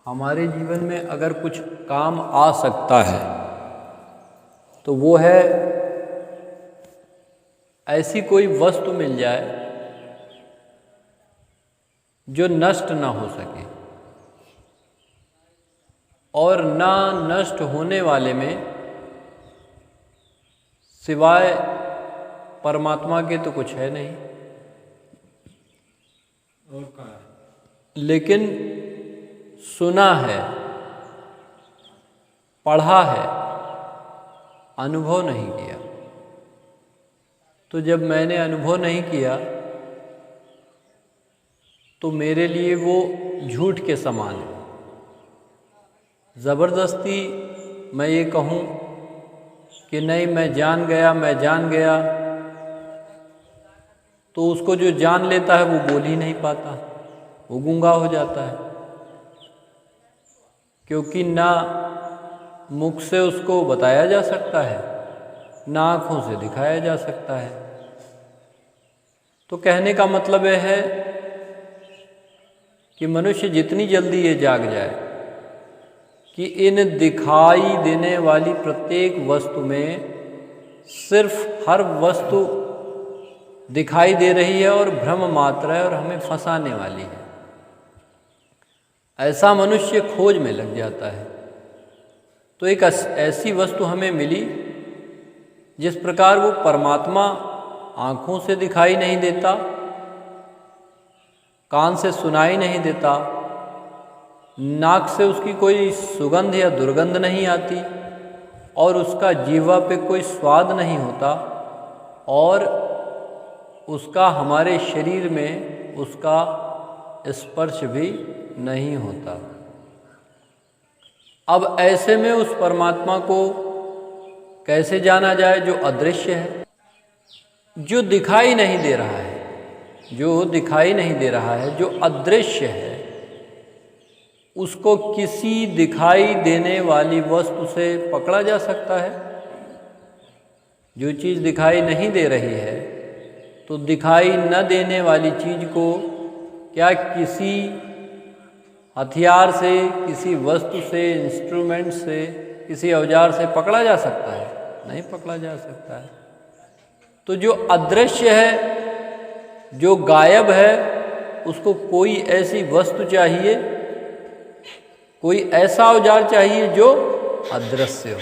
हमारे जीवन में अगर कुछ काम आ सकता है तो वो है ऐसी कोई वस्तु मिल जाए जो नष्ट ना हो सके और ना नष्ट होने वाले में सिवाय परमात्मा के तो कुछ है नहीं। और कहाँ है? लेकिन सुना है, पढ़ा है, अनुभव नहीं किया। तो जब मैंने अनुभव नहीं किया तो मेरे लिए वो झूठ के समान है। ज़बरदस्ती मैं ये कहूँ कि नहीं मैं जान गया, तो उसको जो जान लेता है वो बोल ही नहीं पाता, वो गूंगा हो जाता है, क्योंकि ना मुख से उसको बताया जा सकता है, ना आँखों से दिखाया जा सकता है। तो कहने का मतलब यह है कि मनुष्य जितनी जल्दी ये जाग जाए कि इन दिखाई देने वाली प्रत्येक वस्तु में सिर्फ हर वस्तु दिखाई दे रही है और भ्रम मात्र है और हमें फंसाने वाली है, ऐसा मनुष्य खोज में लग जाता है। तो एक ऐसी वस्तु हमें मिली जिस प्रकार वो परमात्मा आँखों से दिखाई नहीं देता, कान से सुनाई नहीं देता, नाक से उसकी कोई सुगंध या दुर्गंध नहीं आती और उसका जीवा पे कोई स्वाद नहीं होता और उसका हमारे शरीर में उसका स्पर्श भी नहीं होता। अब ऐसे में उस परमात्मा को कैसे जाना जाए जो अदृश्य है, जो दिखाई नहीं दे रहा है, जो अदृश्य है। उसको किसी दिखाई देने वाली वस्तु से पकड़ा जा सकता है? जो चीज़ दिखाई नहीं दे रही है तो दिखाई न देने वाली चीज़ को क्या किसी हथियार से, किसी वस्तु से, इंस्ट्रूमेंट से, किसी औजार से पकड़ा जा सकता है? नहीं पकड़ा जा सकता है। तो जो अदृश्य है, जो गायब है, उसको कोई ऐसी वस्तु चाहिए, कोई ऐसा औजार चाहिए जो अदृश्य हो,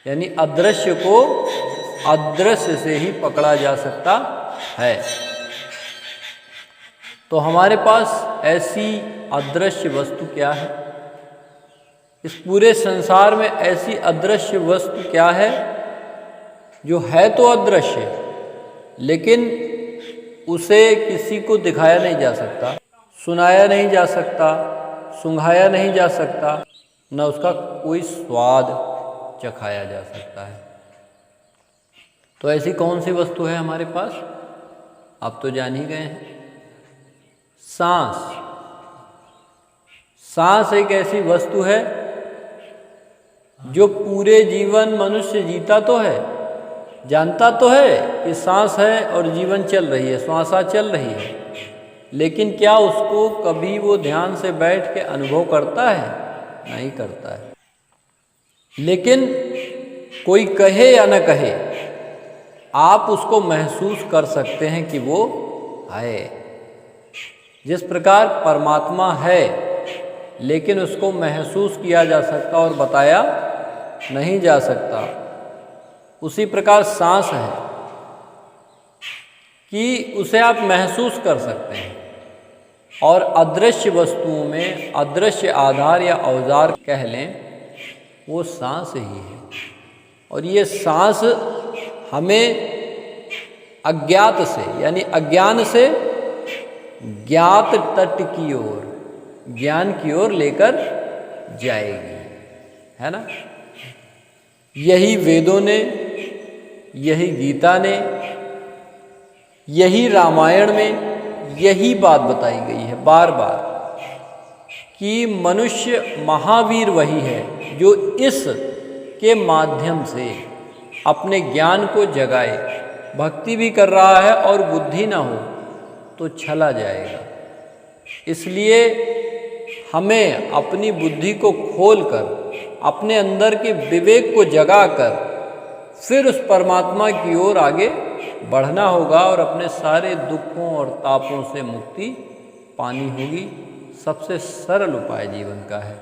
यानी अदृश्य को अदृश्य से ही पकड़ा जा सकता है। तो हमारे पास ऐसी अदृश्य वस्तु क्या है? इस पूरे संसार में ऐसी अदृश्य वस्तु क्या है जो है तो अदृश्य लेकिन उसे किसी को दिखाया नहीं जा सकता, सुनाया नहीं जा सकता, सूंघाया नहीं जा सकता, न उसका कोई स्वाद चखाया जा सकता है। तो ऐसी कौन सी वस्तु है हमारे पास? आप तो जान ही गए हैं, सांस। सांस एक ऐसी वस्तु है जो पूरे जीवन मनुष्य जीता तो है, जानता तो है कि सांस है और जीवन चल रही है, श्वासा चल रही है, लेकिन क्या उसको कभी वो ध्यान से बैठ के अनुभव करता है? नहीं करता है। लेकिन कोई कहे या न कहे, आप उसको महसूस कर सकते हैं कि वो है। जिस प्रकार परमात्मा है लेकिन उसको महसूस किया जा सकता और बताया नहीं जा सकता, उसी प्रकार सांस है कि उसे आप महसूस कर सकते हैं। और अदृश्य वस्तुओं में अदृश्य आधार या औजार कह लें, वो सांस ही है। और ये सांस हमें अज्ञात से, यानी अज्ञान से ज्ञात तट की ओर, ज्ञान की ओर लेकर जाएगी, है ना? यही वेदों ने, यही गीता ने, यही रामायण में यही बात बताई गई है बार बार कि मनुष्य महावीर वही है जो इस के माध्यम से अपने ज्ञान को जगाए। भक्ति भी कर रहा है और बुद्धि ना हो तो छला जाएगा। इसलिए हमें अपनी बुद्धि को खोलकर, अपने अंदर के विवेक को जगाकर फिर उस परमात्मा की ओर आगे बढ़ना होगा और अपने सारे दुखों और तापों से मुक्ति पानी होगी। सबसे सरल उपाय जीवन का है।